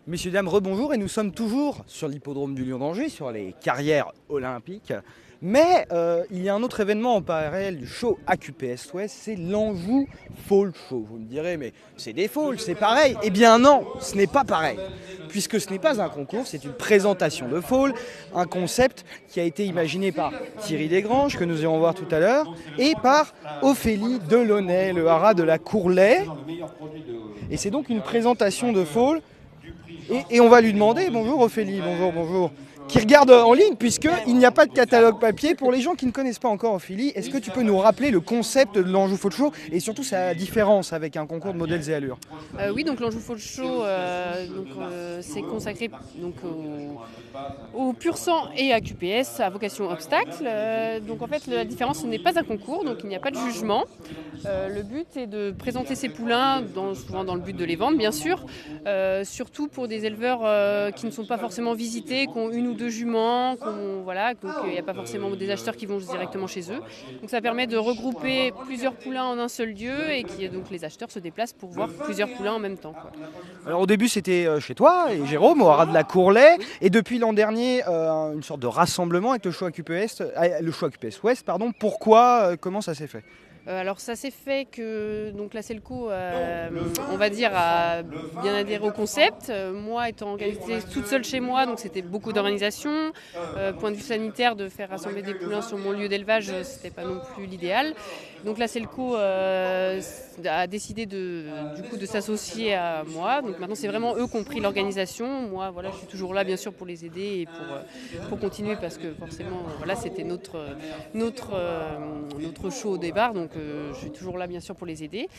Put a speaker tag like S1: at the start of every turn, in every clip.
S1: Messieurs, dames, rebonjour, et nous sommes toujours sur l'hippodrome du Lion d'Angers, sur les carrières olympiques. Mais il y a un autre événement en parallèle du show AQPS Ouest, c'est l'Anjou Fall Show. Vous me direz, mais c'est des falls, c'est pareil. Eh bien non, ce n'est pas pareil. Puisque ce n'est pas un concours, c'est une présentation de fall, un concept qui a été imaginé par Thierry Desgranges, que nous irons voir tout à l'heure, et par Ophélie Delaunay, le haras de la Courlay. Et c'est donc une présentation de fall. Et on va lui demander, bonjour Ophélie, bonjour, qui regarde en ligne, puisqu'il n'y a pas de catalogue papier. Pour les gens qui ne connaissent pas encore Ophélie, est-ce que tu peux nous rappeler le concept de l'Anjou Fall Show et surtout sa différence avec un concours de modèles et allures?
S2: Oui, donc l'Anjou Fall Show, c'est consacré donc, au pur sang et à QPS à vocation obstacle. Donc en fait, la différence, ce n'est pas un concours, donc il n'y a pas de jugement. Le but est de présenter ces poulains, souvent dans le but de les vendre, bien sûr, surtout pour des éleveurs qui ne sont pas forcément visités, qui ont une ou deux juments, voilà, donc il n'y a pas forcément des acheteurs qui vont directement chez eux. Donc ça permet de regrouper plusieurs poulains en un seul lieu et donc les acheteurs se déplacent pour voir plusieurs poulains en même temps, quoi.
S1: Alors au début c'était chez toi et Jérôme au haras de la Courlay, et depuis l'an dernier une sorte de rassemblement avec le show AQPS Ouest. Pourquoi, comment ça s'est fait?
S2: Alors ça s'est fait que donc la Selco, on va dire, a bien adhéré au concept. Moi étant organisée toute seule chez moi, donc c'était beaucoup d'organisation. Point de vue sanitaire, de faire rassembler des poulains sur mon lieu d'élevage, c'était pas non plus l'idéal. Donc la Selco a décidé de s'associer à moi. Donc maintenant c'est vraiment eux qui ont pris l'organisation. Moi voilà, je suis toujours là bien sûr pour les aider et pour continuer, parce que forcément voilà, c'était notre show au départ. Donc je suis toujours là bien sûr pour les aider.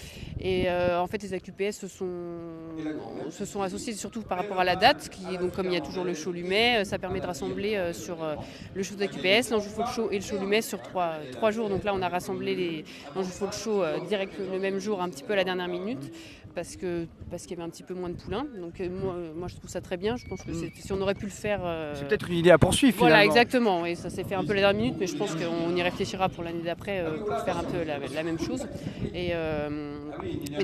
S2: Et en fait les AQPS se sont associés surtout par rapport à la date, qui est donc, comme il y a toujours le show Lumet, ça permet de rassembler sur le show d'AQPS, l'Anjou Fall Show et le show Lumet sur trois jours. Donc là on a rassemblé l'Anjou Fall Show direct le même jour, un petit peu à la dernière minute, parce qu'il y avait un petit peu moins de poulains. Donc moi je trouve ça très bien. Je pense que si on aurait pu le faire...
S1: C'est peut-être une idée à poursuivre finalement.
S2: Voilà, exactement. Et ça s'est fait un peu à la dernière minute, mais je pense qu'on y réfléchira pour l'année d'après pour faire un peu la même chose. Et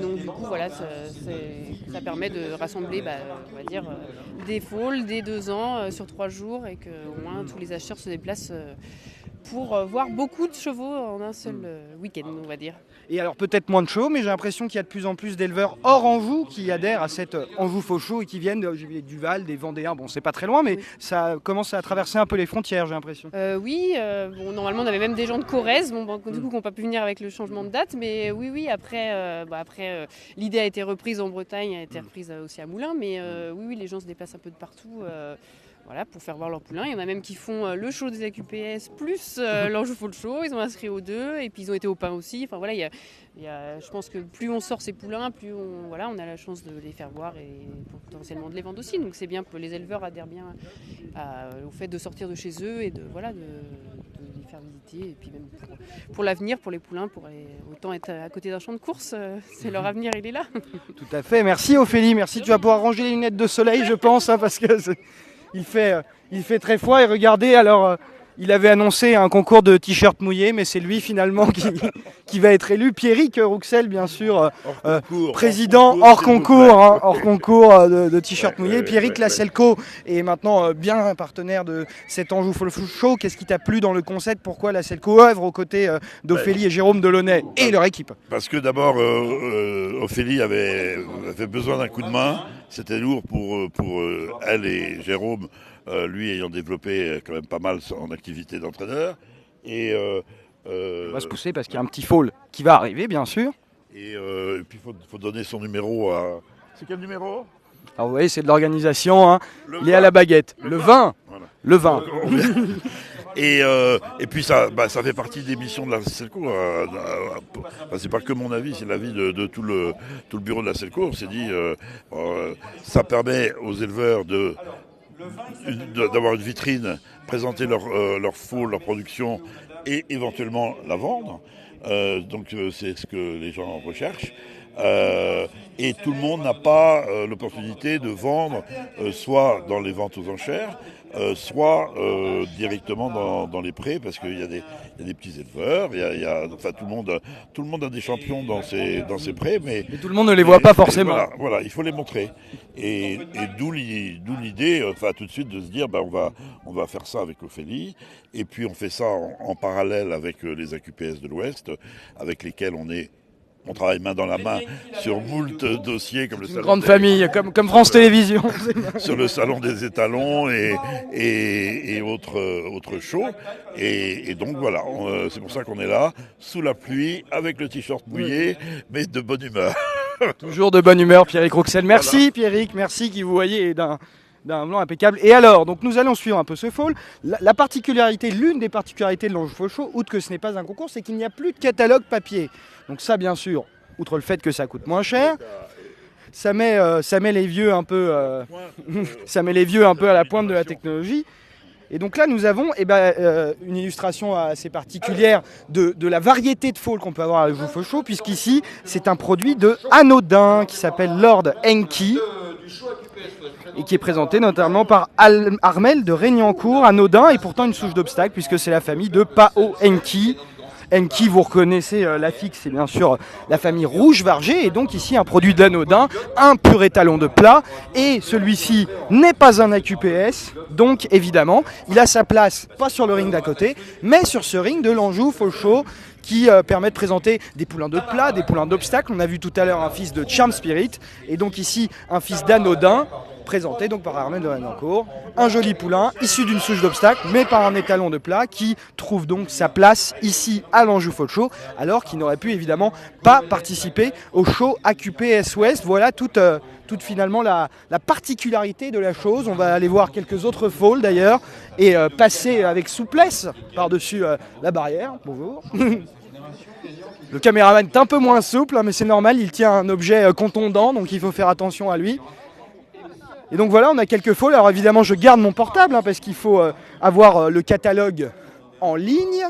S2: donc du coup voilà, ça permet de rassembler, on va dire, des foals des 2 ans sur 3 jours, et qu'au moins tous les acheteurs se déplacent pour voir beaucoup de chevaux en un seul week-end, on va dire.
S1: Et alors peut-être moins de chevaux, mais j'ai l'impression qu'il y a de plus en plus d'éleveurs hors Anjou qui adhèrent à cette Anjou Fall Show et qui viennent du Val, des Vendéens. Bon, c'est pas très loin, mais oui, ça commence à traverser un peu les frontières, j'ai l'impression.
S2: Oui, normalement on avait même des gens de Corrèze, du coup qui n'ont pas pu venir avec le changement de date, mais oui, après l'idée a été reprise en Bretagne, a été reprise aussi à Moulins, mais oui, les gens se déplacent un peu de partout. Voilà, pour faire voir leurs poulains. Il y en a même qui font le show des AQPS plus l'Anjou Fall Show. Ils ont inscrit aux deux, et puis ils ont été au pain aussi. Enfin voilà, je pense que plus on sort ces poulains, plus on a la chance de les faire voir et potentiellement de les vendre aussi. Donc c'est bien, les éleveurs adhèrent bien au fait de sortir de chez eux et de les faire visiter. Et puis même pour l'avenir, pour les poulains, pour autant être à côté d'un champ de course, c'est leur avenir, il est là.
S1: Tout à fait. Merci Ophélie, merci. Tu vas pouvoir ranger les lunettes de soleil, je pense, parce que... Il fait très froid, et regardez, alors il avait annoncé un concours de t-shirts mouillés, mais c'est lui finalement qui va être élu. Pierrick Rouxel, bien sûr, président hors concours de t-shirts mouillés. Pierrick, la Selco est maintenant bien un partenaire de cet Anjou Fall Show. Qu'est-ce qui t'a plu dans le concept? Pourquoi la Selco œuvre aux côtés d'Ophélie et Jérôme Delaunay et leur équipe?
S3: Parce que d'abord, Ophélie avait besoin d'un coup de main. C'était lourd pour elle et Jérôme, lui ayant développé quand même pas mal en activité d'entraîneur. Et
S1: on va se pousser parce qu'il y a un petit fall qui va arriver, bien sûr.
S3: Et puis il faut donner son numéro à... C'est quel numéro?
S1: Alors vous voyez, c'est de l'organisation, hein. Il est à la baguette. Le 20. Voilà. Le 20.
S3: Et puis ça fait partie des missions de la Selco. C'est pas que mon avis, c'est l'avis de tout le bureau de la Selco. On s'est dit, ça permet aux éleveurs d'avoir une vitrine, présenter leur foal, leur production, et éventuellement la vendre. Donc c'est ce que les gens recherchent. Et tout le monde n'a pas l'opportunité de vendre soit dans les ventes aux enchères, soit directement dans les prés, parce qu'il y a des petits éleveurs, enfin, tout le monde a des champions dans ses prés, mais
S1: tout le monde ne les voit pas forcément.
S3: Voilà, il faut les montrer. Et d'où l'idée, enfin, tout de suite, de se dire, on va faire ça avec Ophélie, et puis on fait ça en parallèle avec les AQPS de l'Ouest, avec lesquels on travaille main dans la main sur moult dossiers comme le salon.
S1: Une grande famille, comme France Télévisions.
S3: Sur le salon des étalons et autres shows. Et donc voilà, c'est pour ça qu'on est là, sous la pluie, avec le t-shirt mouillé, mais de bonne humeur.
S1: Toujours de bonne humeur, Pierrick Rouxel. Merci voilà. Pierrick, merci qui vous voyez d'un blanc impeccable. Et alors, donc nous allons suivre un peu ce fall. La particularité, l'une des particularités de l'Anjou Fall Show, outre que ce n'est pas un concours, c'est qu'il n'y a plus de catalogue papier. Donc ça, bien sûr, outre le fait que ça coûte moins cher, ça met les vieux un peu, ça met les vieux un peu à la pointe de la technologie. Et donc là, nous avons une illustration assez particulière de la variété de fall qu'on peut avoir à l'Anjou Fall Show, puisqu'ici, c'est un produit de Anodin qui s'appelle Lord Enki, et qui est présenté notamment par Armel de Régnancourt, Anodin, et pourtant une souche d'obstacle, puisque c'est la famille de Pao Enki. Enki, vous reconnaissez l'affixe, c'est bien sûr la famille rouge vargée, et donc ici un produit d'Anodin, un pur étalon de plat, et celui-ci n'est pas un AQPS, donc évidemment, il a sa place, pas sur le ring d'à côté, mais sur ce ring de l'Anjou Fall Show, qui permet de présenter des poulains de plat, des poulains d'obstacles. On a vu tout à l'heure un fils de Charm Spirit, et donc ici un fils d'Anodin, présenté donc par Armel de Régnancourt. Un joli poulain issu d'une souche d'obstacles, mais par un étalon de plat, qui trouve donc sa place ici à l'Anjou Fall Show, alors qu'il n'aurait pu évidemment pas participer au show AQPS Ouest. Voilà toute finalement la particularité de la chose. On va aller voir quelques autres falls d'ailleurs, et passer avec souplesse par-dessus la barrière. Bonjour. Le caméraman est un peu moins souple, hein, mais c'est normal, il tient un objet contondant, donc il faut faire attention à lui. Et donc voilà, on a quelques falls. Alors évidemment, je garde mon portable, hein, parce qu'il faut avoir le catalogue en ligne.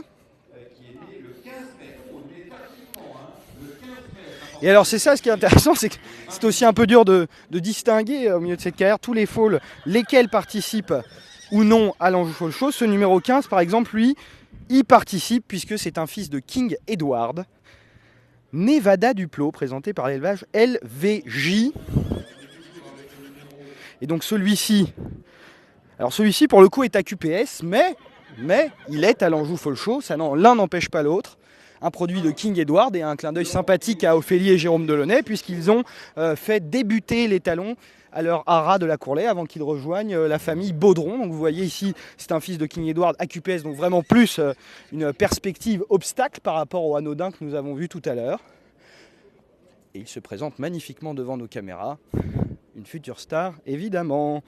S1: Et alors c'est ça ce qui est intéressant, c'est que c'est aussi un peu dur de distinguer au milieu de cette carrière tous les falls, lesquels participent ou non à l'Anjou Fall Show. Ce numéro 15 par exemple, lui, y participe puisque c'est un fils de King Edward, Nevada Duplot, présenté par l'élevage LVJ. Et donc celui-ci pour le coup est AQPS, mais il est à l'Anjou Fall Show, l'un n'empêche pas l'autre. Un produit de King Edward et un clin d'œil sympathique à Ophélie et Jérôme Delaunay, puisqu'ils ont fait débuter l'étalon à leur haras de la Courlay avant qu'ils rejoignent la famille Baudron. Donc vous voyez ici, c'est un fils de King Edward AQPS, donc vraiment plus une perspective obstacle par rapport au Anodin que nous avons vu tout à l'heure. Et il se présente magnifiquement devant nos caméras. Une future star, évidemment.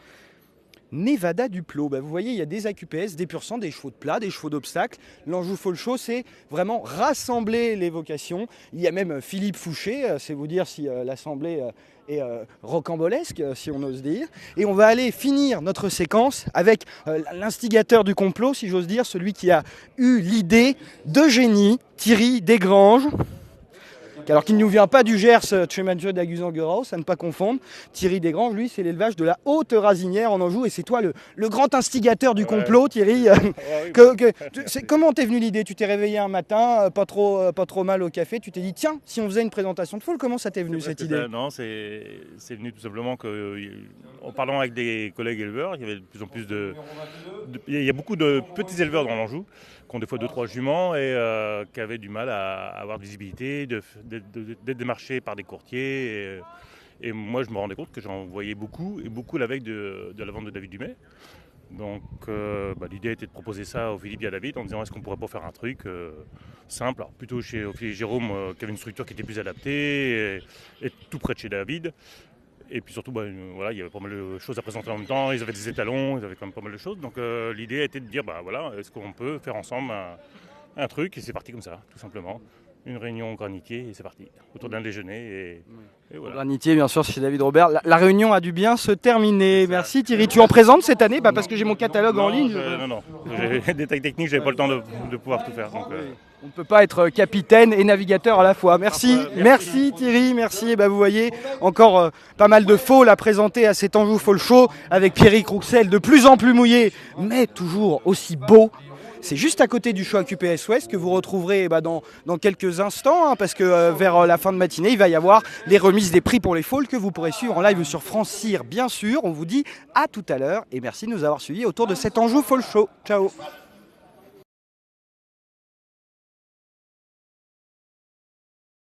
S1: Nevada Duplot, vous voyez, il y a des AQPS, des pur sang, des chevaux de plat, des chevaux d'obstacle. L'Anjou Fall Show, c'est vraiment rassembler les vocations. Il y a même Philippe Fouché, c'est vous dire si l'assemblée est rocambolesque, si on ose dire. Et on va aller finir notre séquence avec l'instigateur du complot, si j'ose dire, celui qui a eu l'idée de génie, Thierry Desgranges. Alors qu'il ne nous vient pas du Gers, Trémageux d'Aguzan-Guerau, à ne pas confondre. Thierry Desgranges, lui, c'est l'élevage de la Haute-Rasinière en Anjou, et c'est toi le grand instigateur du complot, Thierry. Comment t'es venu l'idée? Tu t'es réveillé un matin, pas trop mal au café, tu t'es dit tiens, si on faisait une présentation de foule, comment ça t'est venu cette idée?
S4: Non, c'est venu tout simplement en parlant avec des collègues éleveurs, il y avait de plus en plus il y a beaucoup de petits éleveurs dans l'Anjou, qui ont des fois 2-3 juments et qui avaient du mal à avoir de visibilité, d'être démarchés par des courtiers. Et moi, je me rendais compte que j'en voyais beaucoup, et beaucoup la veille de la vente de David Dumais. Donc l'idée était de proposer ça au Philippe et à David en disant est-ce qu'on pourrait pas faire un truc simple, alors plutôt chez Jérôme qui avait une structure qui était plus adaptée et tout près de chez David. Et puis surtout, il y avait pas mal de choses à présenter en même temps, ils avaient des étalons, ils avaient quand même pas mal de choses. Donc l'idée a été de dire, est-ce qu'on peut faire ensemble un truc? Et c'est parti comme ça, tout simplement. Une réunion au Granitier et c'est parti, autour d'un déjeuner. Et voilà.
S1: Granitier, bien sûr, chez David Robert. La réunion a dû bien se terminer. Merci Thierry. Tu en présentes cette année? Parce que j'ai mon catalogue en ligne.
S4: Non. J'ai des détails techniques, j'avais pas le temps de pouvoir tout faire. Donc,
S1: On ne peut pas être capitaine et navigateur à la fois. Merci, merci Thierry, merci. Et vous voyez, encore pas mal de fôles à présenter à cet Anjou Fall Show avec Pierrick Rouxel, de plus en plus mouillé, mais toujours aussi beau. C'est juste à côté du show AQPS Ouest que vous retrouverez dans quelques instants, parce que vers la fin de matinée, il va y avoir les remises des prix pour les fôles que vous pourrez suivre en live sur France Cyr, bien sûr. On vous dit à tout à l'heure et merci de nous avoir suivis autour de cet Anjou Fall Show. Ciao.